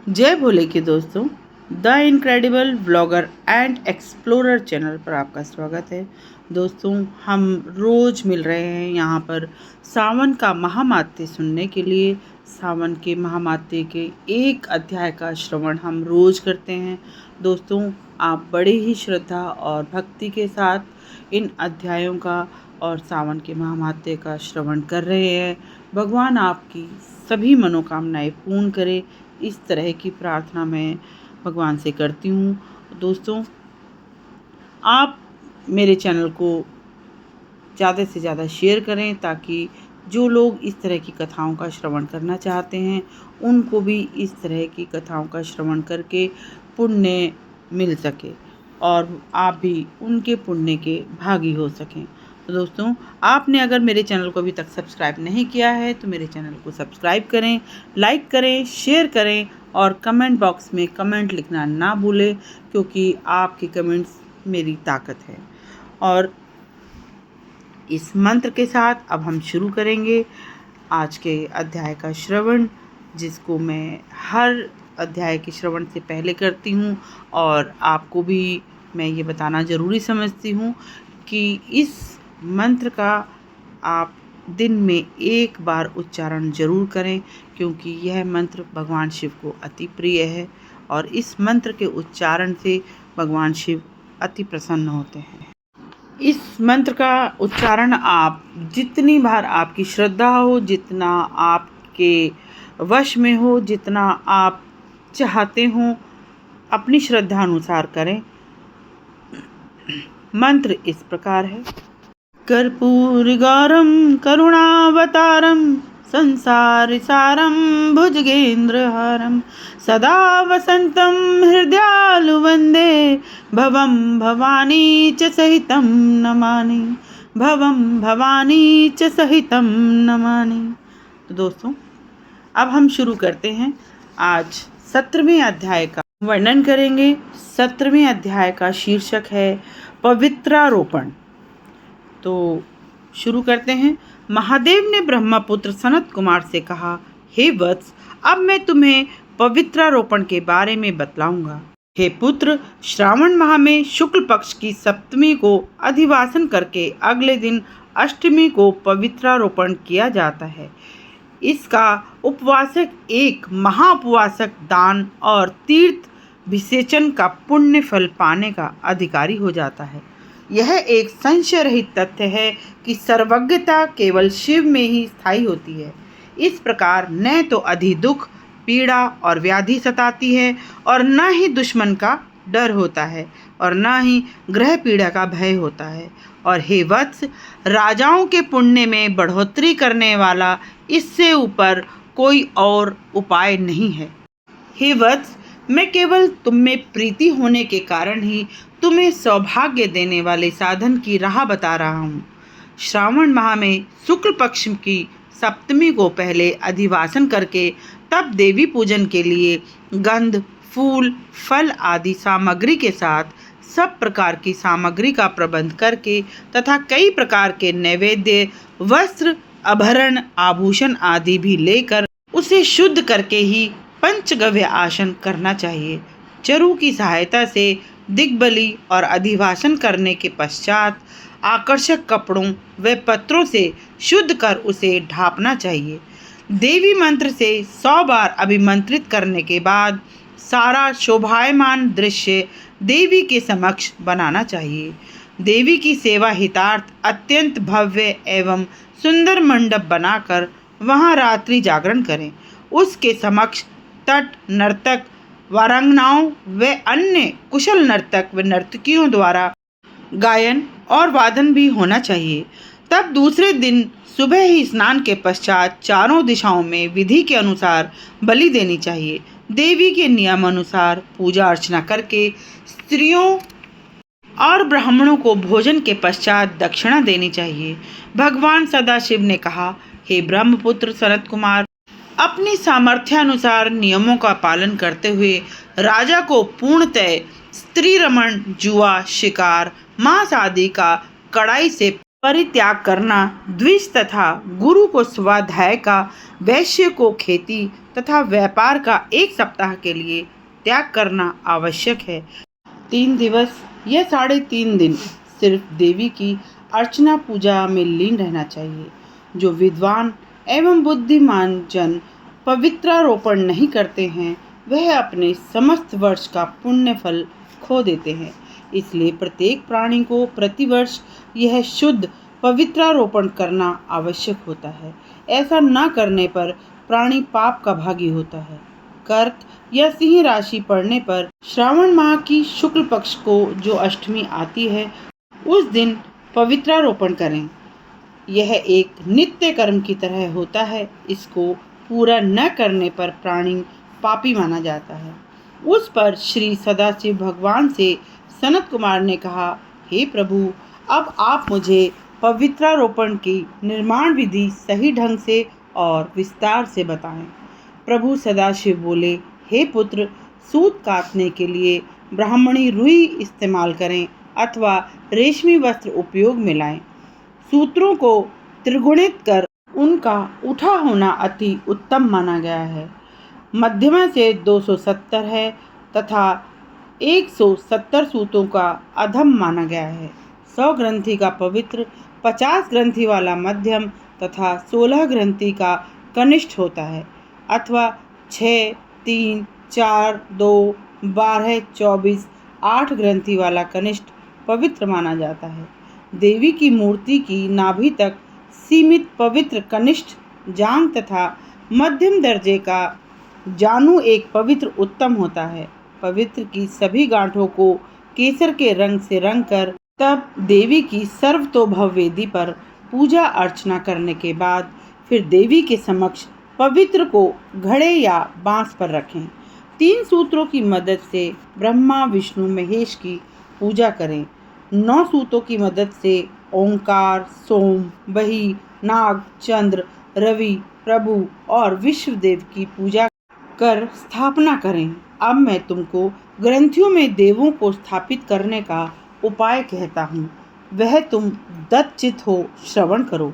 जय भोले के दोस्तों, the incredible blogger and explorer channel पर आपका स्वागत है। दोस्तों, हम रोज़ मिल रहे हैं यहाँ पर सावन का महामात्य सुनने के लिए। सावन के महामात्य के एक अध्याय का श्रवण हम रोज़ करते हैं। दोस्तों, आप बड़े ही श्रद्धा और भक्ति के साथ इन अध्यायों का और सावन के महामात्य का श्रवण कर रहे हैं। भगवान आपकी सभी मनोकामनाएं पूर्ण करे, इस तरह की प्रार्थना मैं भगवान से करती हूँ। दोस्तों, आप मेरे चैनल को ज़्यादा से ज़्यादा शेयर करें ताकि जो लोग इस तरह की कथाओं का श्रवण करना चाहते हैं उनको भी इस तरह की कथाओं का श्रवण करके पुण्य मिल सके और आप भी उनके पुण्य के भागी हो सकें। तो दोस्तों, आपने अगर मेरे चैनल को अभी तक सब्सक्राइब नहीं किया है तो मेरे चैनल को सब्सक्राइब करें, लाइक करें, शेयर करें और कमेंट बॉक्स में कमेंट लिखना ना भूलें, क्योंकि आपके कमेंट्स मेरी ताकत है। और इस मंत्र के साथ अब हम शुरू करेंगे आज के अध्याय का श्रवण, जिसको मैं हर अध्याय के श्रवण से पहले करती हूँ और आपको भी मैं ये बताना ज़रूरी समझती हूँ कि इस मंत्र का आप दिन में एक बार उच्चारण ज़रूर करें, क्योंकि यह मंत्र भगवान शिव को अति प्रिय है और इस मंत्र के उच्चारण से भगवान शिव अति प्रसन्न होते हैं। इस मंत्र का उच्चारण आप जितनी बार आपकी श्रद्धा हो, जितना आपके वश में हो, जितना आप चाहते हो, अपनी श्रद्धा अनुसार करें। मंत्र इस प्रकार है। कर्पूरगौरम करुणावतारम संसारसारं भुजगेन्द्रहारं सदा वसन्तं हृदयालु वन्दे भवं भवानी च सहितं नमामि, भवं भवानी च सहितं नमामि। तो दोस्तों, अब हम शुरू करते हैं। आज 17वें अध्याय का वर्णन करेंगे। 17वें अध्याय का शीर्षक है पवित्रारोपण। तो शुरू करते हैं। महादेव ने ब्रह्मपुत्र सनत कुमार से कहा, हे वत्स, अब मैं तुम्हें पवित्रारोपण के बारे में बतलाऊंगा। हे पुत्र, श्रावण माह में शुक्ल पक्ष की सप्तमी को अधिवासन करके अगले दिन अष्टमी को पवित्रारोपण किया जाता है। इसका उपवासक एक महाउपवासक दान और तीर्थ विसेचन का पुण्य फल पाने का अधिकारी हो जाता है। यह एक संशय रहित तथ्य है कि सर्वज्ञता केवल शिव में ही स्थायी होती है। इस प्रकार न तो अधि दुख, पीड़ा और व्याधि सताती है और न ही दुश्मन का डर होता है और न ही ग्रह पीड़ा का भय होता है। और हे वत्स, राजाओं के पुण्य में बढ़ोतरी करने वाला इससे ऊपर कोई और उपाय नहीं है। हे वत्स, मैं केवल तुम में प्रीति होने के कारण ही तुम्हें सौभाग्य देने वाले साधन की राह बता रहा हूँ। श्रावण माह में शुक्ल पक्ष की सप्तमी को पहले अधिवासन करके तब देवी पूजन के लिए गंध, फूल, फल आदि सामग्री के साथ सब प्रकार की सामग्री का प्रबंध करके तथा कई प्रकार के नैवेद्य, वस्त्र, आभरण, आभूषण आदि भी लेकर उसे शुद्ध करके ही पंचगव्य आसन करना चाहिए। चरु की सहायता से दिग्बली और अधिवासन करने के पश्चात आकर्षक कपड़ों व पत्रों से शुद्ध कर उसे ढांपना चाहिए। देवी मंत्र से 100 बार अभिमंत्रित करने के बाद सारा शोभायमान दृश्य देवी के समक्ष बनाना चाहिए। देवी की सेवा हितार्थ अत्यंत भव्य एवं सुंदर मंडप बनाकर वहां रात्रि जागरण करें। उसके समक्ष तट, नर्तक, वारंगनाओं व अन्य कुशल नर्तक व नर्तकियों द्वारा गायन और वादन भी होना चाहिए। तब दूसरे दिन सुबह ही स्नान के पश्चात चारों दिशाओं में विधि के अनुसार बलि देनी चाहिए। देवी के नियम अनुसार पूजा अर्चना करके स्त्रियों और ब्राह्मणों को भोजन के पश्चात दक्षिणा देनी चाहिए। भगवान सदाशिव ने कहा, हे ब्रह्मपुत्र सनत कुमार, अपनी सामर्थ्यानुसार नियमों का पालन करते हुए राजा को पूर्णतः स्त्री रमण, जुआ, शिकार, मांस आदि का कड़ाई से परित्याग करना, द्विज तथा गुरु को स्वाध्याय का, वैश्य को खेती, तथा व्यापार का 1 सप्ताह के लिए त्याग करना आवश्यक है। 3 दिवस या 3.5 दिन सिर्फ देवी की अर्चना पूजा में लीन रहना चाहिए। जो विद्वान एवं बुद्धिमान जन पवित्रारोपण नहीं करते हैं वह अपने समस्त वर्ष का पुण्य फल खो देते हैं। इसलिए प्रत्येक प्राणी को प्रतिवर्ष यह शुद्ध पवित्रारोपण करना आवश्यक होता है। ऐसा न करने पर प्राणी पाप का भागी होता है। कर्क या सिंह राशि पड़ने पर श्रावण माह की शुक्ल पक्ष को जो अष्टमी आती है उस दिन पवित्रारोपण करें। यह एक नित्य कर्म की तरह होता है। इसको पूरा न करने पर प्राणी पापी माना जाता है। उस पर श्री सदाशिव भगवान से सनत कुमार ने कहा, हे प्रभु, अब आप मुझे पवित्रारोपण की निर्माण विधि सही ढंग से और विस्तार से बताएं। प्रभु सदाशिव बोले, हे पुत्र, सूत काटने के लिए ब्राह्मणी रुई इस्तेमाल करें अथवा रेशमी वस्त्र उपयोग में लाएं। सूत्रों को त्रिगुणित कर उनका उठा होना अति उत्तम माना गया है। मध्यमा से 270 है तथा 170 सूतों का अधम माना गया है। 100 ग्रंथि का पवित्र, 50 ग्रंथि वाला मध्यम तथा 16 ग्रंथि का कनिष्ठ होता है अथवा 6, 3, 4, 2, 12, 24, 8 ग्रंथि वाला कनिष्ठ पवित्र माना जाता है। देवी की मूर्ति की नाभि तक सीमित पवित्र कनिष्ठ जांघ तथा मध्यम दर्जे का जानू एक पवित्र उत्तम होता है। पवित्र की सभी गांठों को केसर के रंग से रंग कर तब देवी की सर्वतोभव वेदी पर पूजा अर्चना करने के बाद फिर देवी के समक्ष पवित्र को घड़े या बांस पर रखें। 3 सूत्रों की मदद से ब्रह्मा, विष्णु, महेश की पूजा करें। 9 सूतों की मदद से ओंकार, सोम, बही, नाग, चंद्र, रवि, प्रभु और विश्वदेव की पूजा कर स्थापना करें। अब मैं तुमको ग्रंथियों में देवों को स्थापित करने का उपाय कहता हूँ, वह तुम दत्तचित हो श्रवण करो।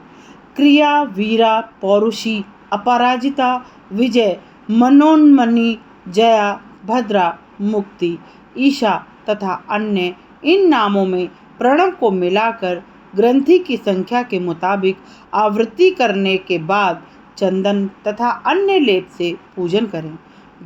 क्रिया, वीरा, पौरुषी, अपराजिता, विजय, मनोन्मनी, जया, भद्रा, मुक्ति, ईशा तथा अन्य इन नामों में प्रणव को मिलाकर ग्रंथि की संख्या के मुताबिक आवृत्ति करने के बाद चंदन तथा अन्य लेप से पूजन करें।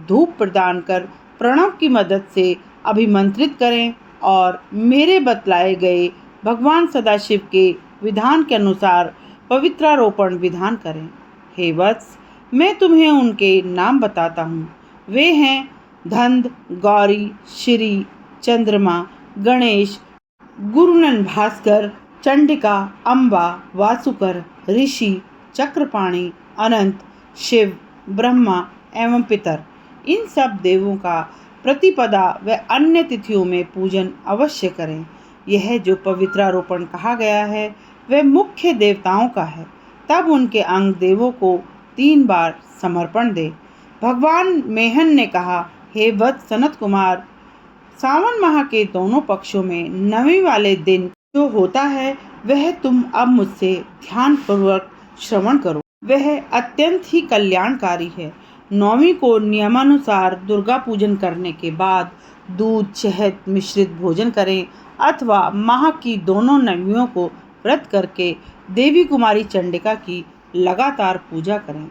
धूप प्रदान कर प्रणव की मदद से अभिमंत्रित करें और मेरे बतलाए गए भगवान सदाशिव के विधान के अनुसार पवित्रारोपण विधान करें। हे वत्स, मैं तुम्हें उनके नाम बताता हूँ। वे हैं धंध, गौरी, श्री, चंद्रमा, गणेश, गुरुनन भास्कर, चंडिका, अम्बा, वासुकर, ऋषि, चक्रपाणि, अनंत, शिव, ब्रह्मा एवं पितर। इन सब देवों का प्रतिपदा व अन्य तिथियों में पूजन अवश्य करें। यह जो पवित्रारोपण कहा गया है वह मुख्य देवताओं का है। तब उनके अंग देवों को 3 बार समर्पण दे। भगवान मेहन ने कहा, हे वत्स सनत कुमार, सावन माह के दोनों पक्षों में 9वें वाले दिन जो होता है वह तुम अब मुझसे ध्यान पूर्वक श्रवण करो। वह अत्यंत ही कल्याणकारी है। 9वीं को नियमानुसार दुर्गा पूजन करने के बाद दूध, शहद मिश्रित भोजन करें अथवा माह की दोनों नवमियों को व्रत करके देवी कुमारी चंडिका की लगातार पूजा करें।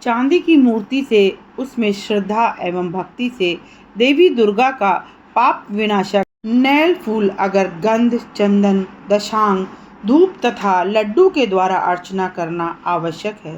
चांदी की मूर्ति से उसमें श्रद्धा एवं भक्ति से देवी दुर्गा का पाप विनाशक नैल फूल, अगर गंध, चंदन, दशांग, धूप तथा लड्डू के द्वारा अर्चना करना आवश्यक है।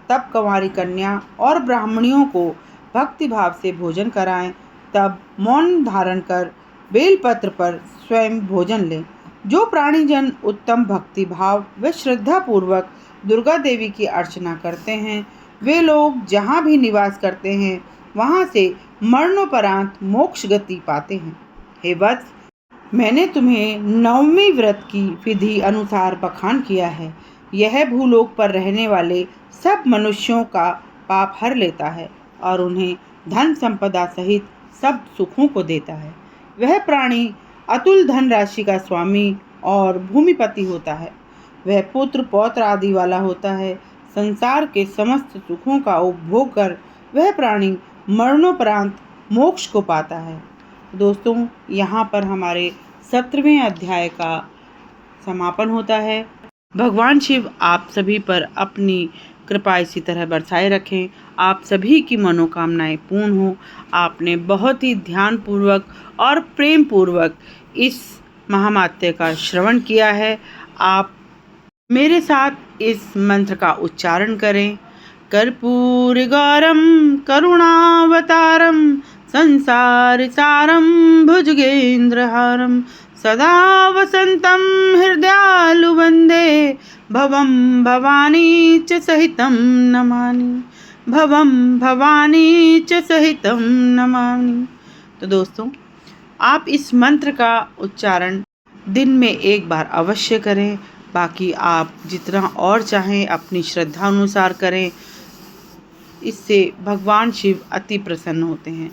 तब कुंवारी कन्या और ब्राह्मणियों को भक्ति भाव से भोजन कराएं। तब मौन धारण कर बेलपत्र पर स्वयं भोजन लें। जो प्राणीजन उत्तम भक्ति भाव व श्रद्धा पूर्वक दुर्गा देवी की अर्चना करते हैं वे लोग जहाँ भी निवास करते हैं वहाँ से मरणोपरांत मोक्ष गति पाते हैं। हे वत्स, मैंने तुम्हें 9वें व्रत की विधि अनुसार बखान किया है। यह भूलोक पर रहने वाले सब मनुष्यों का पाप हर लेता है और उन्हें धन संपदा सहित सब सुखों को देता है। वह प्राणी अतुल धन राशि का स्वामी और भूमिपति होता है। वह पुत्र पौत्र आदि वाला होता है। संसार के समस्त सुखों का उपभोग कर वह प्राणी मरणोपरांत मोक्ष को पाता है। दोस्तों, यहाँ पर हमारे 17वें अध्याय का समापन होता है। भगवान शिव आप सभी पर अपनी कृपा इसी तरह बरसाए रखें, आप सभी की मनोकामनाएं पूर्ण हो। आपने बहुत ही ध्यानपूर्वक और प्रेम पूर्वक इस महामात्य का श्रवण किया है। आप मेरे साथ इस मंत्र का उच्चारण करें। कर्पूर गौरम करुणावतारम संसार सारम भुजगेंद्रहारम सदा वसंतं हृदयालु वंदे भवं भवानी च सहितं नमामि। भवं भवानी च सहितं नमामि। तो दोस्तों, आप इस मंत्र का उच्चारण दिन में एक बार अवश्य करें। बाकी आप जितना और चाहें अपनी श्रद्धा अनुसार करें। इससे भगवान शिव अति प्रसन्न होते हैं।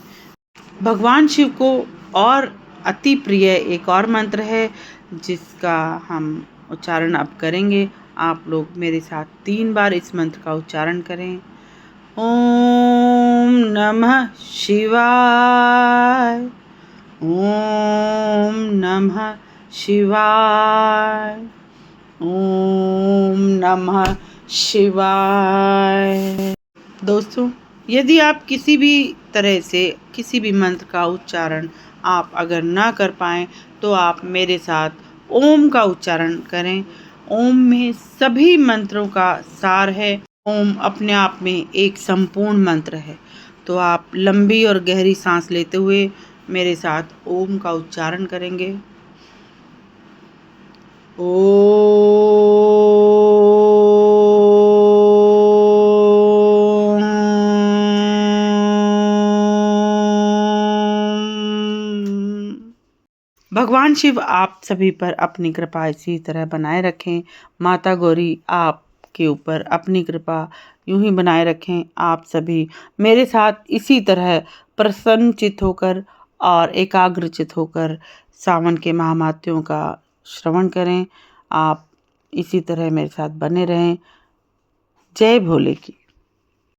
भगवान शिव को और अति प्रिय एक और मंत्र है जिसका हम उच्चारण अब करेंगे। आप लोग मेरे साथ 3 बार इस मंत्र का उच्चारण करें। ओम नमः शिवाय, ओम नमः शिवाय, ओम नमः शिवाय। दोस्तों, यदि आप किसी भी तरह से किसी भी मंत्र का उच्चारण आप अगर ना कर पाएँ तो आप मेरे साथ ओम का उच्चारण करें। ओम में सभी मंत्रों का सार है। ओम अपने आप में एक संपूर्ण मंत्र है। तो आप लंबी और गहरी सांस लेते हुए मेरे साथ ओम का उच्चारण करेंगे। भगवान शिव आप सभी पर अपनी कृपा इसी तरह बनाए रखें। माता गौरी आपके ऊपर अपनी कृपा यूं ही बनाए रखें। आप सभी मेरे साथ इसी तरह प्रसन्नचित होकर और एकाग्रचित होकर सावन के महामात्यों का श्रवण करें। आप इसी तरह मेरे साथ बने रहें। जय भोले की।